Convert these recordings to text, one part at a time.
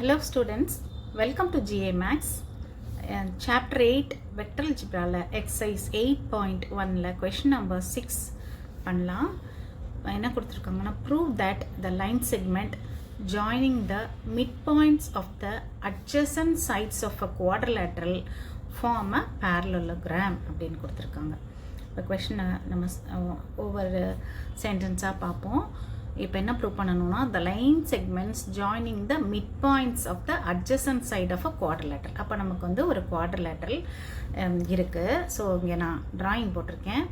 Hello students, welcome to GA Max Chapter 8 Vector Algebra Exercise 8.1 question number 6 பண்ணலாம். என்ன கொடுத்திருக்காங்கன்னா prove that the line segment joining the midpoints of the adjacent sides of a quadrilateral form a parallelogram அப்படின்னு கொடுத்திருக்காங்க. இப்போ கொஷனை நம்ம ஒவ்வொரு சென்டென்ஸாக பார்ப்போம். இப்போ என்ன ப்ரூவ் பண்ணணும்னா the line segments joining the midpoints of the adjacent side of a quadrilateral. அப்போ நமக்கு வந்து ஒரு quadrilateral இருக்குது. ஸோ இங்கே நான் ட்ராயிங் போட்டிருக்கேன்.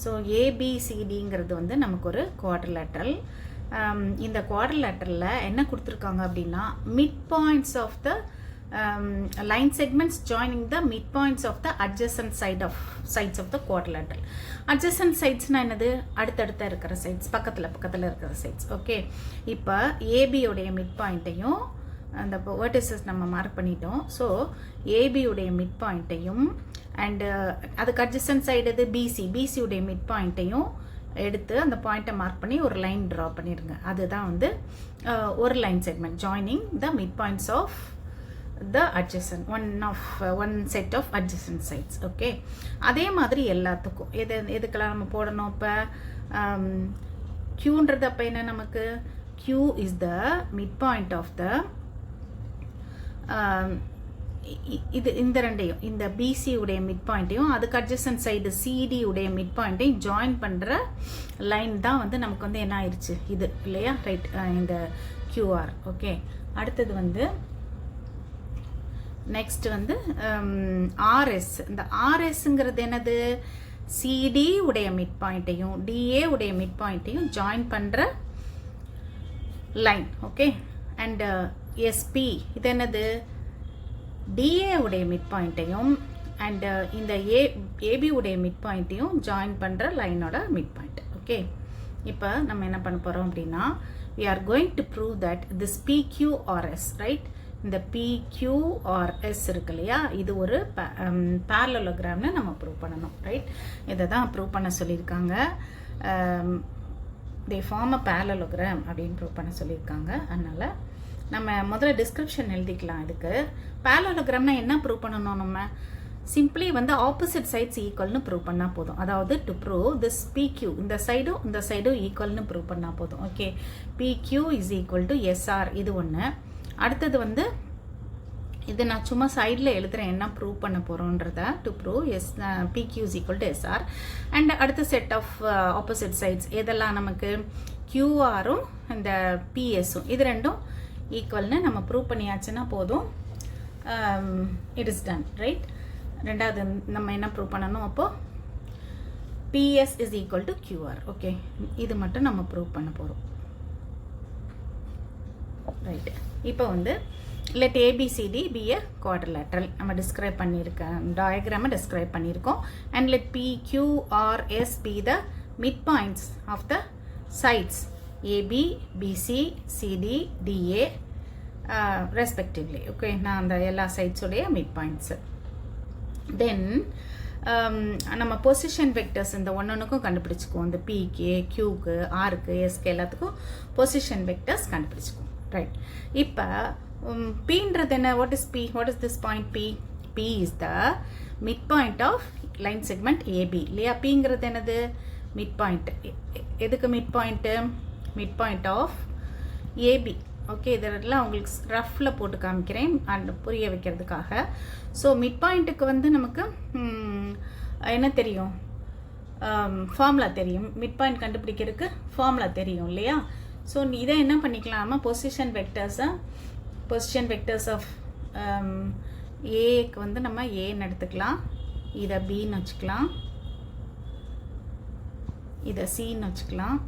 ஸோ ஏபிசிடிங்கிறது வந்து நமக்கு ஒரு quadrilateral. இந்த quadrilateralல என்ன கொடுத்துருக்காங்க அப்படின்னா midpoints of the line segments joining the midpoints of the adjacent sides of the quadrilateral. adjacent sides na என்னது அடுத்தடுத்த இருக்கிற sides, பக்கத்துல இருக்கிற sides. ஓகே, இப்போ AB உடைய midpointையும் அந்த vertices நம்ம மார்க் பண்ணிட்டோம். ஸோ AB உடைய midpointையும் அண்ட் அதுக்கு adjacent side எது BC உடைய midpointையும் எடுத்து அந்த பாயிண்ட்டை மார்க் பண்ணி ஒரு லைன் ட்ரா பண்ணிடுங்க. அதுதான் வந்து ஒரு line segment joining the midpoints of the adjacent one set of adjacent sides. Okay, அதே மாதிரி எல்லாத்துக்கும் எதுக்கெல்லாம் நம்ம போடணும். இப்போ Qன்றது அப்போ என்ன, நமக்கு Q is the midpoint of the இது இந்த ரெண்டையும், இந்த BC உடைய midpointையும் அதுக்கு adjacent சைடு CD உடைய midpointையும் ஜாயின் பண்ணுற லைன் தான் வந்து நமக்கு வந்து என்ன ஆயிடுச்சு, இது இல்லையா, ரைட், இந்த QR. ஓகே, அடுத்தது வந்து நெக்ஸ்ட் வந்து ஆர்எஸ். இந்த ஆர்எஸ்ங்கிறது என்னது, சிடி உடைய மிட் பாயிண்ட்டையும் டிஏ உடைய மிட் பாயிண்ட்டையும் ஜாயின் பண்ணுற லைன். ஓகே, அண்ட் எஸ்பி இது என்னது, டிஏ உடைய மிட் பாயிண்ட்டையும் அண்ட் இந்த ஏபி உடைய மிட் பாயிண்ட்டையும் ஜாயின் பண்ணுற லைனோட மிட் பாயிண்ட். ஓகே, இப்போ நம்ம என்ன பண்ண போகிறோம் அப்படின்னா we are going to prove that this PQRS, right, இந்த PQRS இருக்கு இல்லையா, இது ஒரு parallelogram நம்ம ப்ரூவ் பண்ணணும். ரைட், இதை தான் ப்ரூவ் பண்ண சொல்லியிருக்காங்க. they form a parallelogram அப்படின்னு ப்ரூவ் பண்ண சொல்லியிருக்காங்க. அதனால் நம்ம முதல்ல டிஸ்கிரிப்ஷன் எழுதிக்கலாம். இதுக்கு parallelogramனா என்ன ப்ரூவ் பண்ணணும், நம்ம சிம்பிளி வந்து ஆப்போசிட் சைட்ஸ் ஈக்குவல்னு ப்ரூவ் பண்ணால் போதும். அதாவது டு ப்ரூவ் திஸ் PQ இந்த சைடும் ஈக்குவல்னு ப்ரூவ் பண்ணால் போதும். Okay, PQ is equal to SR, இது ஒன்று. அடுத்தது வந்து இது நான் சும்மா சைடில் எழுதுகிறேன் என்ன ப்ரூவ் பண்ண போகிறோன்றத. To prove PQ is equal to SR and அடுத்த செட் ஆஃப் ஆப்போசிட் சைட்ஸ் எதெல்லாம் நமக்கு QRும் இந்த PSும் இது ரெண்டும் ஈக்குவல்னு நம்ம ப்ரூவ் பண்ணியாச்சுன்னா போதும். It is done. ரைட், ரெண்டாவது நம்ம என்ன ப்ரூவ் பண்ணணும், அப்போது PS is equal to QR. Okay, இது மட்டும் நம்ம ப்ரூவ் பண்ண போகிறோம். ரைட், இப்போ வந்து let ABCD be a quadrilateral நம்ம டிஸ்கிரைப் பண்ணியிருக்கோம், டயக்ராமை டிஸ்கிரைப் பண்ணியிருக்கோம். And let PQRS be the midpoints of the sides AB, BC, CD, DA respectively. Okay, நான் அந்த எல்லா சைட்ஸுடைய midpoints. தென் நம்ம பொசிஷன் வெக்டர்ஸ் இந்த ஒன்றுக்கும் கண்டுபிடிச்சிக்குவோம். இந்த பிக்கு, கியூக்கு, ஆருக்கு, எஸ்க்கு எல்லாத்துக்கும் பொசிஷன் வெக்டர்ஸ் கண்டுபிடிச்சிக்குவோம். ரைட், இப்போ Pன்றது என்ன, what is P, what is this point P? P is the mid point of line segment AB இல்லையா. Pங்கிறது என்னது, மிட் பாயிண்ட். எதுக்கு mid point, mid point of AB. Okay, இதெல்லாம் உங்களுக்கு ரஃப்பில் போட்டு காமிக்கிறேன் அண்ட் புரிய வைக்கிறதுக்காக. ஸோ மிட் பாயிண்ட்டுக்கு வந்து நமக்கு என்ன தெரியும், ஃபார்முலா தெரியும். மிட் பாயிண்ட் கண்டுபிடிக்கிறதுக்கு ஃபார்முலா தெரியும் இல்லையா. ஸோ இதை என்ன பண்ணிக்கலாமா, பொசிஷன் வெக்டர்ஸ் ஆஃப் ஏக்கு வந்து நம்ம ஏன்னு எடுத்துக்கலாம், இதை பின்னு வச்சுக்கலாம், இதை சின்னு வச்சுக்கலாம்,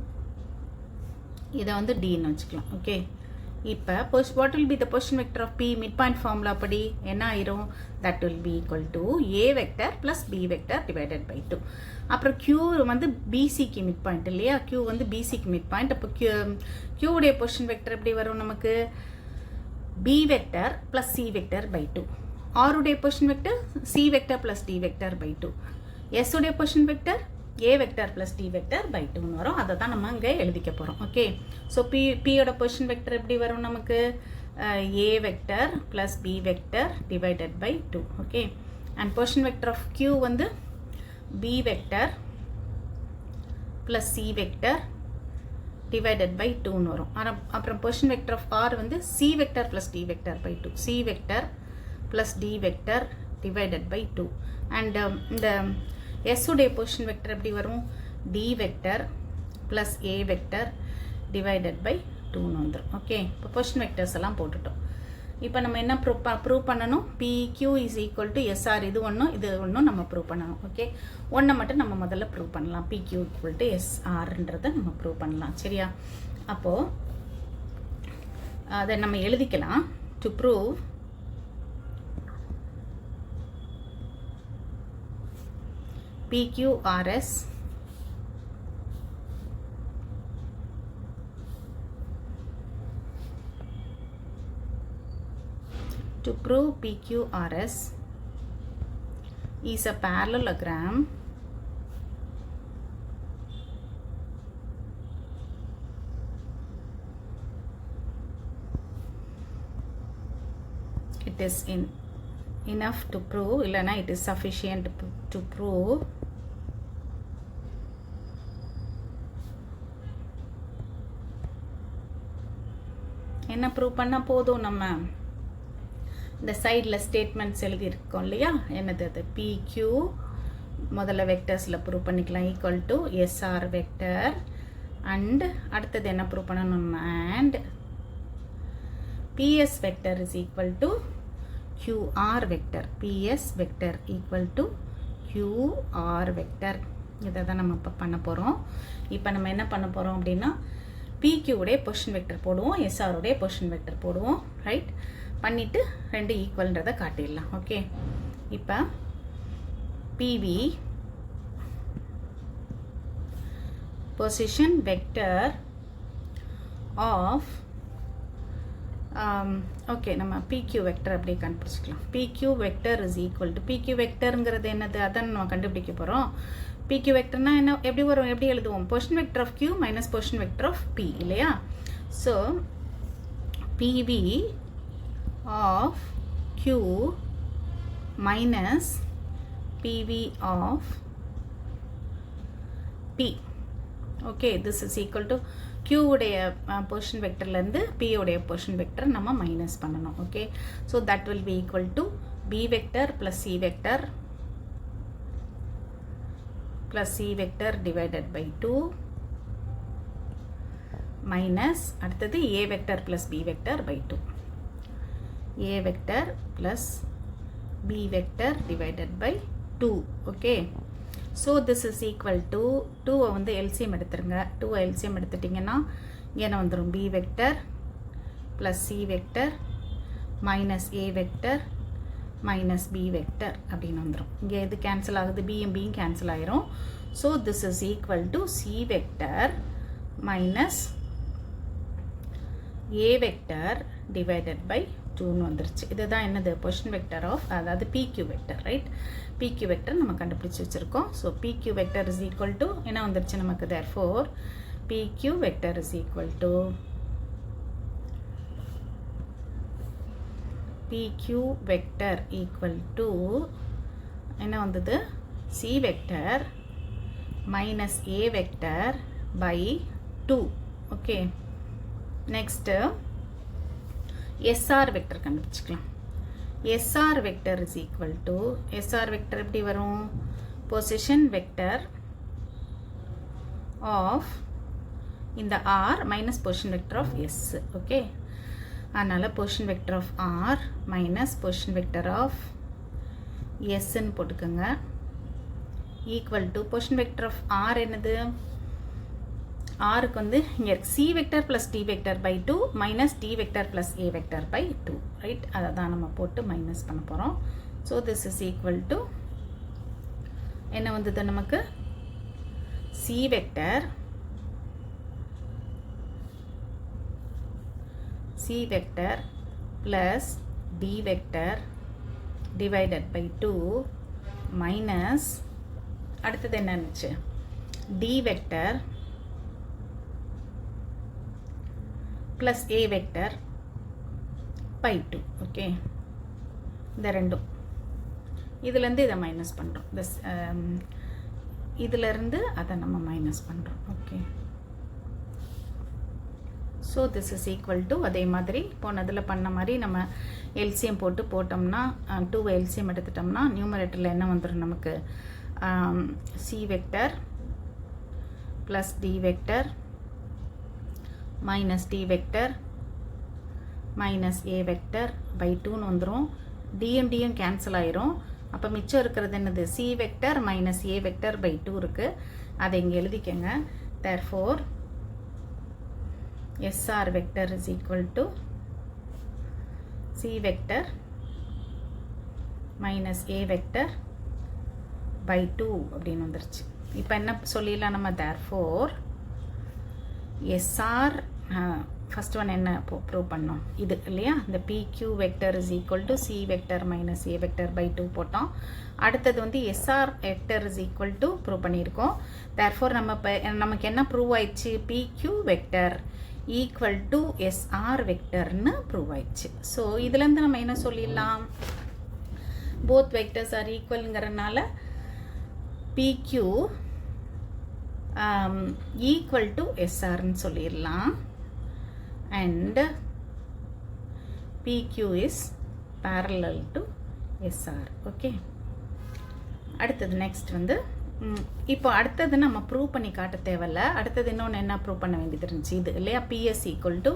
இதை வந்து டின்னு வச்சுக்கலாம். ஓகே, இப்போ what will be the position vector of P mid formula படி என்ன ஆயிரும், that will be equal to A vector plus B vector divided by 2. அப்புறம் Q வந்து BCக்கு மிட் பாயிண்ட் இல்லையா, Q வந்து BCக்கு மிட் பாயிண்ட். அப்போ Q உடைய பொசிஷன் வெக்டர் எப்படி வரும், நமக்கு B vector plus C vector by 2. R உடைய position vector C vector plus D vector by 2. S உடைய position vector A vector plus D vector by 2 வரும். அதை தான் நம்ம இங்கே எழுதிக்க போகிறோம். ஓகே, ஸோ P யோட பொசிஷன் வெக்டர் எப்படி வரும், நமக்கு a vector plus b vector divided by 2. Okay, and portion vector of q வந்து b vector plus c vector divided by 2 னு வரும். அப்புறம் portion vector of r வந்து c vector plus d vector by 2. c vector plus d vector divided by 2. and இந்த s உடைய portion vector எப்படி வரும்? d vector plus a vector divided by 2 னு வந்துரும். ஓகே, இப்போ portion vectors எல்லாம் போட்டுட்டோம். இப்போ நம்ம என்ன ப்ரூவ் பண்ணணும்? PQ is equal to SR. இது ஒன்றும் நம்ம ப்ரூவ் பண்ணணும். ஓகே, ஒன்றை மட்டும் நம்ம முதல்ல ப்ரூவ் பண்ணலாம். PQ equal to SRன்றதை நம்ம ப்ரூவ் பண்ணலாம். சரியா? அப்போது அதை நம்ம எழுதிக்கலாம். To prove PQRS to prove PQRS is a parallelogram it is enough to prove, illana it is sufficient to prove என்ன ப்ரூவ் பண்ண போதும்? நம்ம இந்த சைடில் ஸ்டேட்மெண்ட்ஸ் எழுதியிருக்கோம் இல்லையா? என்னது அது? PQ முதல்ல வெக்டர்ஸில் ப்ரூவ் பண்ணிக்கலாம். Equal to SR vector. And அடுத்தது என்ன ப்ரூவ் பண்ணணும்? And PS vector is equal to QR vector. PS vector equal to QR vector. இதை தான் நம்ம இப்போ பண்ண போகிறோம். இப்போ நம்ம என்ன பண்ண போகிறோம் அப்படின்னா, PQ உடைய பொசிஷன் வெக்டர் போடுவோம், SR உடைய பொசிஷன் வெக்டர் போடுவோம். ரைட், பண்ணிவிட்டு ரெண்டு ஈக்குவல்ன்றதை காட்டிடலாம். ஓகே, இப்போ PV position vector of okay, நம்ம PQ வெக்டர் அப்படியே கண்டுபிடிச்சிக்கலாம். PQ vector is equal to PQ வெக்டருங்கிறது என்னது? அதான் நம்ம கண்டுபிடிக்க போகிறோம். PQ வெக்டர்னா என்ன? எப்படி வரும்? எப்படி எழுதுவோம்? Position vector of Q minus position vector of P இல்லையா? So PV of Q minus PV of P. Okay, this is equal to Q உடைய portion vectorலேருந்து P உடைய portion vector நம்ம மைனஸ் பண்ணணும். Okay, so that will be equal to B vector plus C vector plus C vector divided by 2 minus அடுத்தது A vector plus B vector by 2. A vector plus B vector divided by 2. Okay, so this is equal to 2 வந்து LCM எடுத்துருங்க. 2 LCM எடுத்துட்டிங்கன்னா என்ன வந்துடும்? B vector plus C vector minus A vector minus B vector அப்படின்னு வந்துடும். இங்கே எது cancel ஆகுது? Bயும் Bயும் கேன்சல் ஆயிரும். So this is equal to C vector minus A vector divided by 2 வந்துருச்சு. இதுதான் என்னது? பொசிஷன் வெக்டர் ஆஃப், அதாவது PQ vector. Right, PQ vector நம்ம கண்டுபிடிச்சி வச்சுருக்கோம். So PQ vector is equal to என்ன வந்துருச்சு நமக்கு? therefore PQ vector is equal to PQ vector equal to என்ன வந்தது? C vector minus A vector by 2. Okay, next SR vector கண்டுபிடிச்சிக்கலாம். SR vector is equal to, SR vector எப்படி வரும்? Position vector of இந்த R minus position vector of S. Okay, அதனால் position vector of R minus position vector of Sன்னு போட்டுக்கோங்க. Equal to position vector of R என்னது? ஆருக்கு வந்து இங்கே C vector plus D vector by 2 minus D vector plus A vector by 2. Right, அதை தான் நம்ம போட்டு மைனஸ் பண்ண போகிறோம். So this is equal to என்ன வந்தது நமக்கு? C vector plus D vector divided by 2 minus அடுத்தது என்ன இருந்துச்சு? D vector plus A vector by 2. Okay, இந்த ரெண்டும் இதுலேருந்து இதை மைனஸ் பண்ணுறோம். இதிலேருந்து அதை நம்ம மைனஸ் பண்ணுறோம். Okay, so this is equal to அதே மாதிரி போனதில் பண்ண மாதிரி நம்ம எல்சிஎம் போட்டோம்னா 2 எல்சிஎம் எடுத்துட்டோம்னா நியூமரேட்டரில் என்ன வந்துடும் நமக்கு? C vector plus D vector minus D vector minus A vector by 2ன்னு வந்துடும். டியும் கேன்சல் ஆயிரும். அப்போ மிச்சம் இருக்கிறது என்னது? C vector minus A vector by 2 இருக்குது. அதை இங்கே எழுதிக்கங்க. therefore SR vector is equal to C vector minus A vector by 2 அப்படின்னு வந்துருச்சு. இப்போ என்ன சொல்லிடலாம் நம்ம? therefore SR ஃபஸ்ட் ஒன் என்ன ப்ரூவ் பண்ணோம்? இது இல்லையா? இந்த PQ vector is equal to C vector minus A vector by 2 போட்டோம். அடுத்தது வந்து SR vector is equal to prove பண்ணியிருக்கோம். therefore நமக்கு என்ன ப்ரூவ் ஆயிடுச்சு? PQ vector equal to SR vectorன்னு ப்ரூவ் ஆயிடுச்சு. ஸோ இதுலேருந்து நம்ம என்ன சொல்லிடலாம்? both vectors are equalங்கிறனால PQ equal to SRன்னு சொல்லிடலாம். and PQ is parallel to SR. Okay, அடுத்தது நெக்ஸ்ட் வந்து இப்போ அடுத்தது நம்ம ப்ரூவ் பண்ணி காட்ட தேவையில்ல. அடுத்தது இன்னொன்று என்ன ப்ரூவ் பண்ண வேண்டியது இருந்துச்சு? இது இல்லையா? PS equal to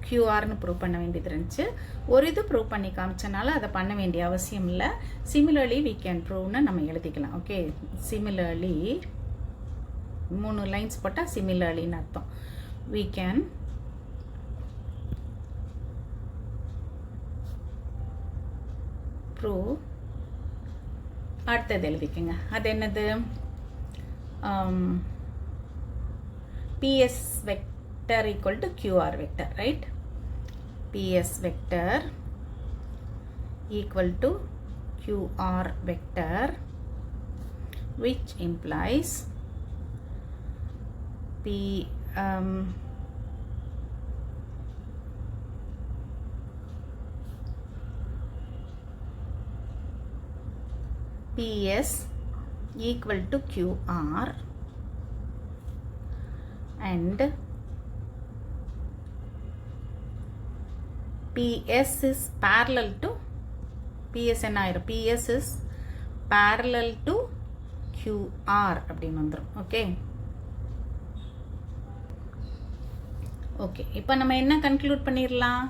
QRன்னு ப்ரூவ் பண்ண வேண்டியது இருந்துச்சு. ஒரு இது ப்ரூவ் பண்ணி காமிச்சனால அதை பண்ண வேண்டிய அவசியம் இல்லை. சிமிலர்லி we can ப்ரூவ்னு நம்ம எழுதிக்கலாம். ஓகே, சிமிலர்லி 3 லைன்ஸ் போட்டால் சிமிலர்லின்னு அர்த்தம். we can prove. அடுத்தது எழுதிக்கங்க. அது என்னது? PS vector equal to QR vector, right? PS vector equal to QR vector, which implies PS equal to QR and PS is parallel to PS என்ன ஆயிரும்? PS is parallel to QR அப்படின்னு வந்துடும். Okay okay, இப்போ நம்ம என்ன conclude பண்ணிடலாம்?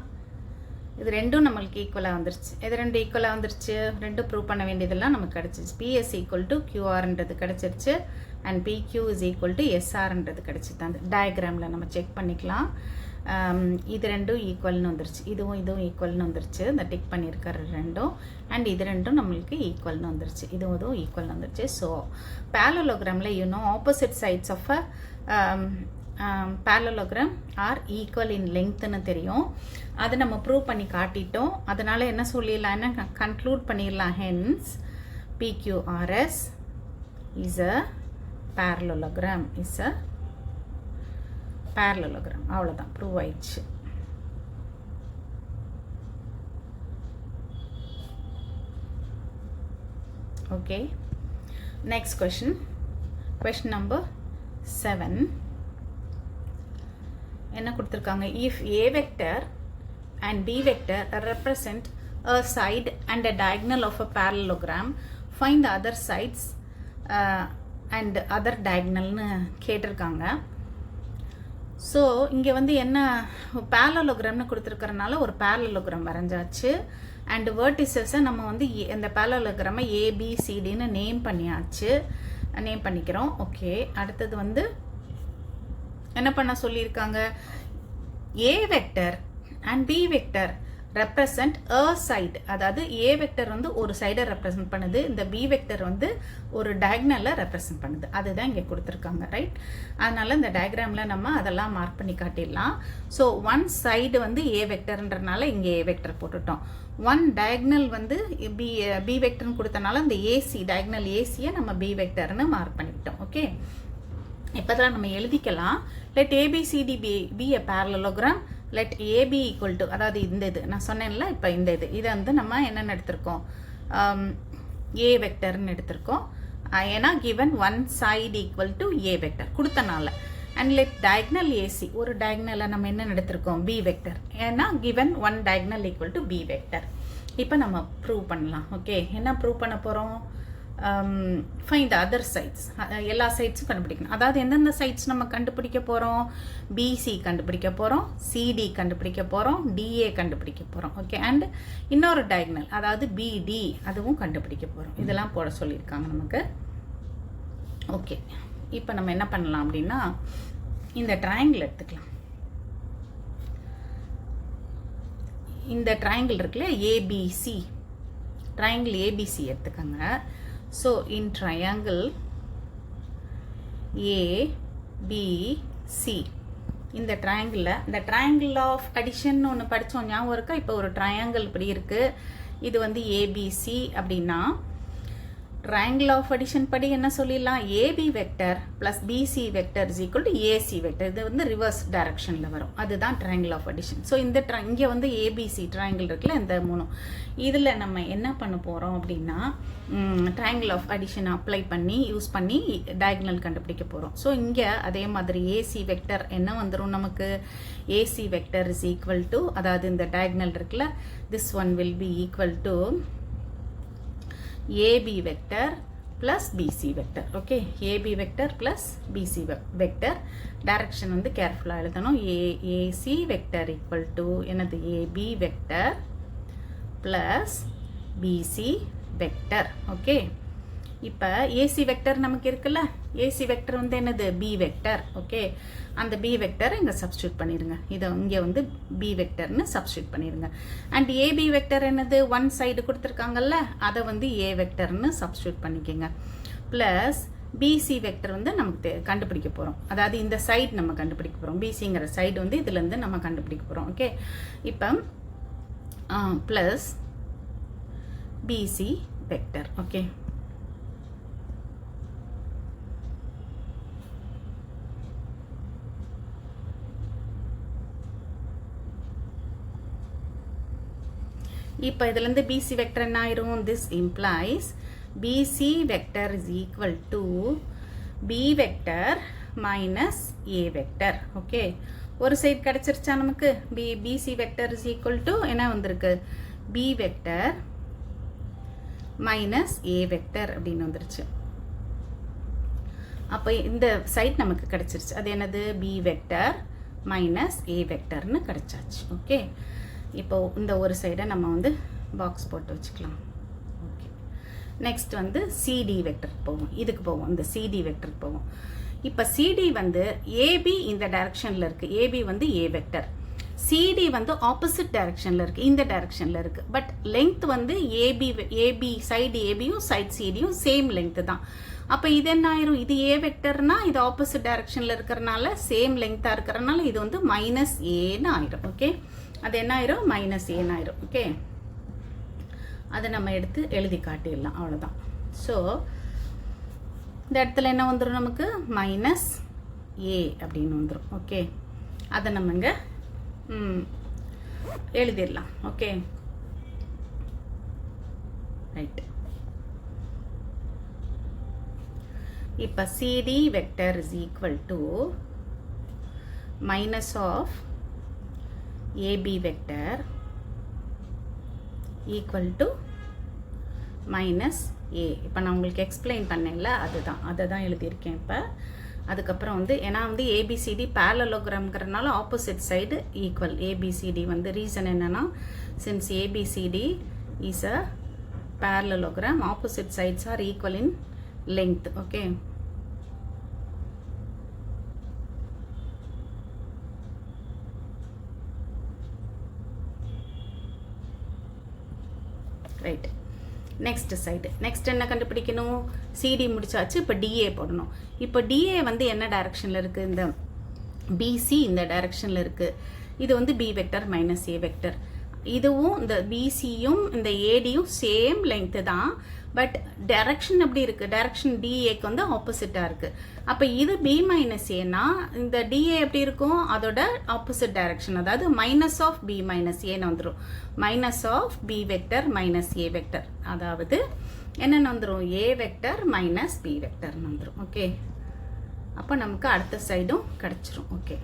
இது ரெண்டும் நம்மளுக்கு ஈக்குவலாக வந்துருச்சு. இது ரெண்டு ஈக்குவலாக வந்துருச்சு. ரெண்டும் ப்ரூவ் பண்ண வேண்டியதெல்லாம் நமக்கு கிடச்சிச்சு. PS ஈக்குவல் டு QRன்றது கிடச்சிருச்சு. And PQ is equal to SRன்றது கிடச்சிது. அந்த டயக்ராமில் நம்ம செக் பண்ணிக்கலாம். இது ரெண்டும் ஈக்குவல்னு வந்துருச்சு. இதுவும் ஈக்குவல்னு வந்துருச்சு. இந்த டிக் பண்ணியிருக்கிற ரெண்டும். அண்ட் இது ரெண்டும் நம்மளுக்கு ஈக்குவல்னு வந்துருச்சு. இதுவும் ஈக்குவல்னு வந்துருச்சு. ஸோ பேரலோகிராமில் opposite sides of parallelogram are equal in lengthன்னு தெரியும். அதை நம்ம ப்ரூவ் பண்ணி காட்டிட்டோம். அதனால் என்ன சொல்லிடலாம்? என்ன கன்க்ளூட் பண்ணிடலாம்? hence PQRS is a parallelogram. அவ்வளோதான், ப்ரூவ் ஆயிடுச்சு. Okay, next question number 7. என்ன கொடுத்துருக்காங்க? if A vector and B vector represent a side and a diagonal of a parallelogram, find the other sides and other diagonalனு கேட்டிருக்காங்க. So இங்கே வந்து என்ன parallelogramனு கொடுத்துருக்கறனால ஒரு parallelogram வரைஞ்சாச்சு. And வேர்டிசஸை நம்ம வந்து இந்த parallelogram ABCDன்னு நேம் பண்ணிக்கிறோம். ஓகே, அடுத்தது வந்து என்ன பண்ண சொல்லியிருக்காங்க? A vector and B vector represent a side. அதாவது A வெக்டர் வந்து ஒரு சைடை ரெப்ரசன்ட் பண்ணுது. இந்த B வெக்டர் வந்து ஒரு டயக்னலில் ரெப்ரசன்ட் பண்ணுது. அதுதான் இங்கே கொடுத்துருக்காங்க, ரைட்? அதனால் இந்த டயக்ராமில் நம்ம அதெல்லாம் மார்க் பண்ணி காட்டிடலாம். ஸோ ஒன் சைடு வந்து A வெக்டர்ன்றனால இங்கே A வெக்டர் போட்டுட்டோம். ஒன் டயக்னல் வந்து B வெக்டர்னு கொடுத்தனால இந்த டயக்னல் ஏசியை நம்ம B வெக்டர்னு மார்க் பண்ணிக்கிட்டோம். ஓகே, இப்போ தான் நம்ம எழுதிக்கலாம். let ABCD be a parallelogram, let AB equal to, அதாவது இந்த இது நான் சொன்னேன்ல, இப்போ இந்த இதை வந்து நம்ம என்னென்னு எடுத்திருக்கோம், ஏ வெக்டர்னு எடுத்திருக்கோம். ஏன்னா given one side equal to a vector கொடுத்தனால. and let diagonal AC, ஒரு diagonal நம்ம என்ன எடுத்திருக்கோம், b vector, ஏன்னா given one diagonal equal to b vector. இப்போ நம்ம ப்ரூவ் பண்ணலாம். ஓகே, என்ன ப்ரூவ் பண்ண போகிறோம், ஃபைண்ட் த அதர் சைட்ஸ், எல்லா சைட்ஸும் கண்டுபிடிக்கணும். அதாவது எந்தெந்த சைட்ஸ் நம்ம கண்டுபிடிக்க போகிறோம், பிசி கண்டுபிடிக்க போகிறோம், சிடி கண்டுபிடிக்க போகிறோம், டிஏ கண்டுபிடிக்க போகிறோம். ஓகே, அண்ட் இன்னொரு டயகனல் அதாவது பிடி அதுவும் கண்டுபிடிக்க போகிறோம். இதெல்லாம் போட சொல்லியிருக்காங்க நமக்கு. ஓகே, இப்போ நம்ம என்ன பண்ணலாம் அப்படின்னா, இந்த ட்ரையாங்கிள் எடுத்துக்கலாம். இந்த ட்ரையாங்கிள் இருக்குல்ல, ஏபிசி, ட்ரையாங்கிள் ஏபிசி எடுத்துக்கோங்க. ஸோ இன் ட்ரையாங்கிள் ஏபிசி, இந்த ட்ரையாங்கிளில் இந்த ட்ரையாங்கிள் ஆஃப் அடிஷன் ஒன்று படித்தோம், ஞாபகம் இருக்கா? இப்போ ஒரு ட்ரையாங்கிள் இப்படி இருக்குது, இது வந்து ஏபிசி அப்படின்னா triangle of addition படி என்ன சொல்லிடலாம், AB vector plus BC vector is equal to AC vector. இது வந்து ரிவர்ஸ் டைரக்ஷனில் வரும், அதுதான் triangle of addition. ஸோ இந்த இங்கே வந்து ஏபிசி ட்ரையாங்கிள் இருக்குல்ல, இந்த மூணும் இதில் நம்ம என்ன பண்ண போகிறோம் அப்படின்னா, triangle of addition அப்ளை பண்ணி யூஸ் பண்ணி டயகனல் கண்டுபிடிக்க போகிறோம். ஸோ இங்கே அதே மாதிரி ஏசி வெக்டர் என்ன வந்துடும் நமக்கு, AC vector is equal to, அதாவது இந்த டயகனல் இருக்குல்ல, this one will be equal to AB vector plus BC vector. Okay, AB vector plus BC vector. Direction வந்து careful எழுதணும். AC vector equal to என்னது, AB vector plus BC vector. Okay, இப்போ AC vector நமக்கு இருக்குல்ல, AC vector வந்து என்னது, B vector. Okay, அந்த B vector இங்கே சப்ஸ்டியூட் பண்ணிடுங்க. இதை இங்கே வந்து B vectorன்னு சப்ஸ்டியூட் பண்ணிடுங்க. அண்ட் AB vector என்னது, ஒன் சைடு கொடுத்துருக்காங்கல்ல, அதை வந்து A vectorன்னு சப்ஸ்டியூட் பண்ணிக்கோங்க. ப்ளஸ் BC vector வந்து நமக்கு கண்டுபிடிக்க போகிறோம், அதாவது இந்த சைடு நம்ம கண்டுபிடிக்க போகிறோம். BCங்கிற சைடு வந்து இதுலேருந்து நம்ம கண்டுபிடிக்க போகிறோம். ஓகே, இப்போ ப்ளஸ் BC vector. ஓகே, இப்போ இதுலேருந்து BC வெக்டர் என்ன ஆயிரும், this implies BC vector is equal to B vector minus A vector. Okay, ஒரு சைடு கிடச்சிருச்சா நமக்கு, BC vector is equal to என்ன வந்திருக்கு, B vector minus A vector அப்படின்னு வந்துருச்சு. அப்போ இந்த சைட் நமக்கு கிடச்சிருச்சு, அது என்னது, B வெக்டர் மைனஸ் A வெக்டர்னு கிடச்சாச்சு. ஓகே, இப்போ இந்த ஒரு சைடை நம்ம வந்து பாக்ஸ் போட்டு வச்சுக்கலாம். ஓகே, நெக்ஸ்ட் வந்து சிடி வெக்டர் போவோம், இதுக்கு போவோம், இந்த சிடி வெக்டர் போவோம். இப்போ சிடி வந்து ஏபி இந்த டைரக்ஷனில் இருக்குது, ஏபி வந்து ஏ வெக்டர், சிடி வந்து ஆப்போசிட் டைரக்ஷனில் இருக்குது, இந்த டைரக்ஷனில் இருக்குது. பட் லெங்த் வந்து ஏபி சைடு ஏபியும் சைடு சிடியும் சேம் லெங்க்த்து தான். அப்போ இது என்ன ஆயிரும், இது ஏ வெக்டர்னா இது ஆப்போசிட் டைரக்ஷனில் இருக்கிறனால சேம் லெங்க்த்தாக இருக்கிறனால இது வந்து மைனஸ் ஏன்னு ஆயிரும். ஓகே, அது என்ன ஆயிரும், மைனஸ் ஏன்னு ஆயிரும். ஓகே, அதை நம்ம எடுத்து எழுதி காட்டிடலாம், அவ்வளோதான். ஸோ இந்த இடத்துல என்ன வந்துடும் நமக்கு, மைனஸ் ஏ அப்படின்னு வந்துடும். ஓகே, அதை நம்ம இங்கே எழுதிடலாம். Okay, right. இப்போ C D vector is equal to minus of AB vector equal to minus A. இப்போ நான் உங்களுக்கு எக்ஸ்பிளைன் பண்ணேன்ல, அதுதான் அதை தான் எழுதியிருக்கேன். இப்போ அதுக்கப்புறம் வந்து ஏன்னா வந்து ஏபிசிடி பேரலோகிராம்ங்கிறதுனால ஆப்போசிட் சைடு ஈக்குவல். ஏபிசிடி வந்து ரீசன் என்னன்னா, since A B C D is a parallelogram, opposite sides are equal in length. Okay, right. Next side, next என்ன கண்டுபிடிக்கணும், சிடி முடிச்சாச்சு, இப்போ டிஏ போடணும். இப்போ டிஏ வந்து என்ன டைரக்ஷனில் இருக்குது, இந்த பிசி இந்த டைரக்ஷனில் இருக்குது. இது வந்து B vector minus A vector. இதுவும் இந்த பிசியும் இந்த ஏடியும் சேம் லெங்க்த்து தான், பட் டைரக்ஷன் எப்படி இருக்குது, டைரக்ஷன் டிஏக்கு வந்து ஆப்போசிட்டாக இருக்குது. அப்போ இது பி மைனஸ் ஏன்னா இந்த டிஏ எப்படி இருக்கும், அதோட ஆப்போசிட் டைரக்ஷன், அதாவது மைனஸ் ஆஃப் பி மைனஸ் ஏன்னு வந்துடும். Minus of B vector minus A vector, அதாவது என்னென்னு வந்துடும், ஏ வெக்டர் மைனஸ் பி வெக்டர்னு வந்துடும். ஓகே, அப்போ நமக்கு அடுத்த சைடும் கிடச்சிரும். ஓகே,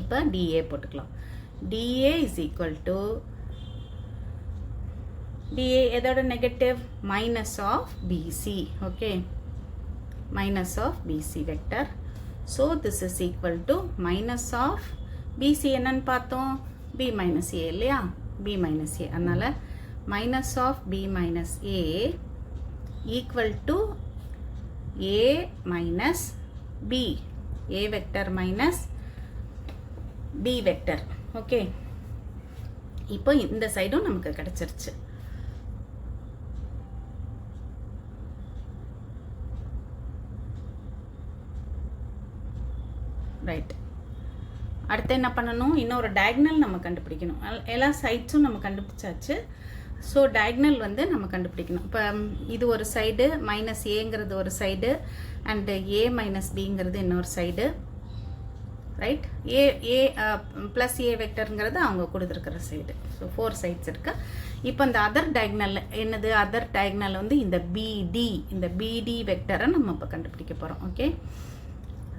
இப்போ டிஏ போட்டுக்கலாம். DA is equal to DA எதோட negative, minus of BC. Okay, minus of BC vector. So this is equal to minus of BC என்னன்னு பார்த்தோம், பி மைனஸ் ஏ இல்லையா, பி மைனஸ் ஏ. அதனால் minus of B minus A equal to A minus B, A vector minus B vector. Okay, இப்போ இந்த சைடும் நமக்கு கிடைச்சிருச்சு. Right, அடுத்து என்ன பண்ணணும், இன்னொரு டயக்னல் நம்ம கண்டுபிடிக்கணும். எல்லா சைட்ஸும் நம்ம கண்டுபிடிச்சாச்சு. ஸோ டயக்னல் வந்து நம்ம கண்டுபிடிக்கணும். இப்போ இது ஒரு சைடு, மைனஸ் ஏங்கிறது ஒரு சைடு, அண்டு ஏ மைனஸ் பிங்கிறது இன்னொரு side. Right, A plus A வெக்டருங்கிறது அவங்க கொடுத்துருக்கிற சைடு. ஸோ 4 சைட்ஸ் இருக்கு. இப்போ இந்த அதர் டயக்னல் என்னது, அதர் டயக்னல் வந்து இந்த பிடி, இந்த பிடி வெக்டரை நம்ம இப்போ கண்டுபிடிக்க போகிறோம். ஓகே,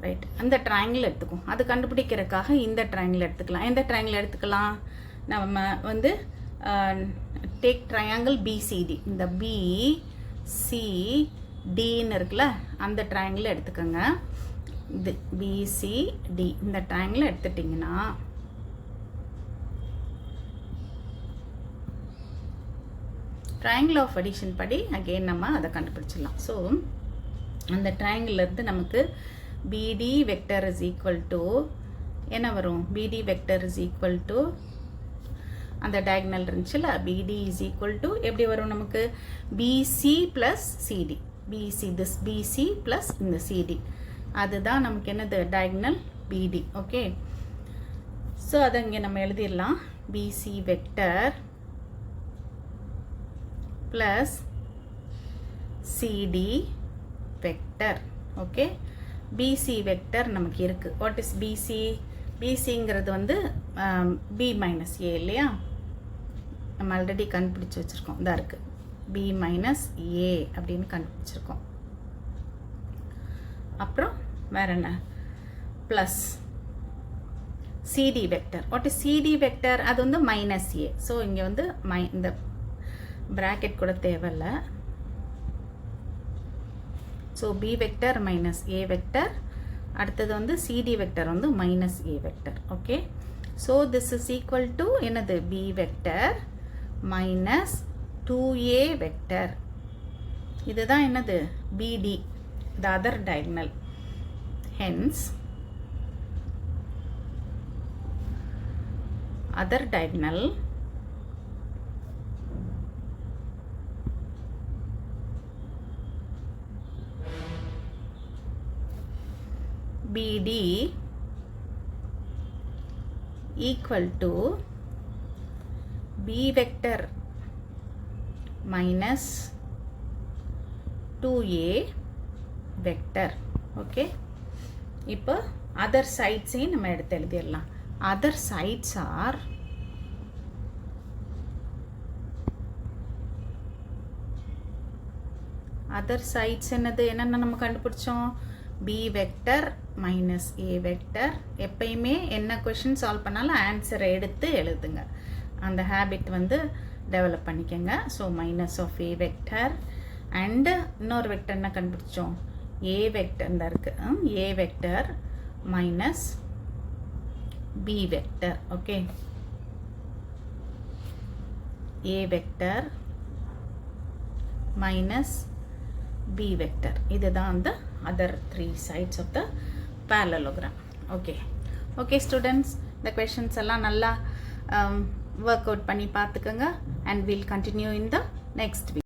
ரைட், அந்த ட்ரையாங்கிள் எடுத்துக்கும். அது கண்டுபிடிக்கிறதுக்காக இந்த ட்ரையாங்கிள் எடுத்துக்கலாம். எந்த ட்ரையாங்கிள் எடுத்துக்கலாம், நம்ம வந்து டேக் ட்ரையாங்கிள் பிசிடி. இந்த பிசிடின்னு இருக்குல்ல, அந்த ட்ரையாங்கிள் எடுத்துக்கோங்க. இது பிசிடி, இந்த ட்ரையாங்கிள் எடுத்துட்டிங்கன்னா ட்ரையாங்கிள் ஆஃப் அடிஷன் படி அகெயின் நம்ம அதை கண்டுபிடிச்சிடலாம். ஸோ அந்த ட்ரையாங்கிள்லேருந்து நமக்கு BD vector is equal to என்ன வரும், BD vector is equal to அந்த diagonal இருந்துச்சுல, BD is equal to எப்படி வரும் நமக்கு, BC plus CD, BC, this BC plus இந்த CD, அதுதான் நமக்கு என்னது diagonal BD. ஓகே, ஸோ அதை இங்கே நம்ம எழுதிடலாம். BC vector plus CD vector. Okay, BC vector நமக்கு இருக்குது. What is BC? BCங்கிறது வந்து B மைனஸ் ஏ இல்லையா, நம்ம ஆல்ரெடி கண்டுபிடிச்சி வச்சுருக்கோம். இதாக இருக்குது B மைனஸ் ஏ அப்படின்னு கண்டுபிடிச்சிருக்கோம். அப்புறம் வேறு என்ன, plus CD vector. What is CD vector? அது வந்து மைனஸ் ஏ. ஸோ இங்கே வந்து இந்த ப்ராக்கெட் கூட தேவையில்லை. So B vector minus A vector, அடுத்தது வந்து CD வெக்டர் வந்து minus A vector. Okay, so this is equal to என்னது, B vector minus 2A vector. இதுதான் என்னது, BD, the other diagonal. Hence other diagonal BD equal to B vector minus 2A vector. Okay, இப்போ other sides நம்ம எடுத்து எழுதிடலாம். other sides are other sides என்னென்ன நம்ம கண்டுபிடிச்சோம், B vector minus A vector. எப்பயுமே என்ன கொஷின் சால்வ் பண்ணாலும் ஆன்சரை எடுத்து எழுதுங்க, அந்த ஹேபிட் வந்து டெவலப் பண்ணிக்கோங்க. So minus of A vector and இன்னொரு வெக்டர் என்ன கண்டுபிடிச்சோம், ஏ வெக்டர் தான் இருக்குது, A vector minus B vector. Okay, A vector minus B vector. இதுதான் அந்த other 3 sides of the parallelogram. Okay students, the questions எல்லாம் நல்லா work out பண்ணி பார்த்துக்கங்க, and we'll continue in the next video.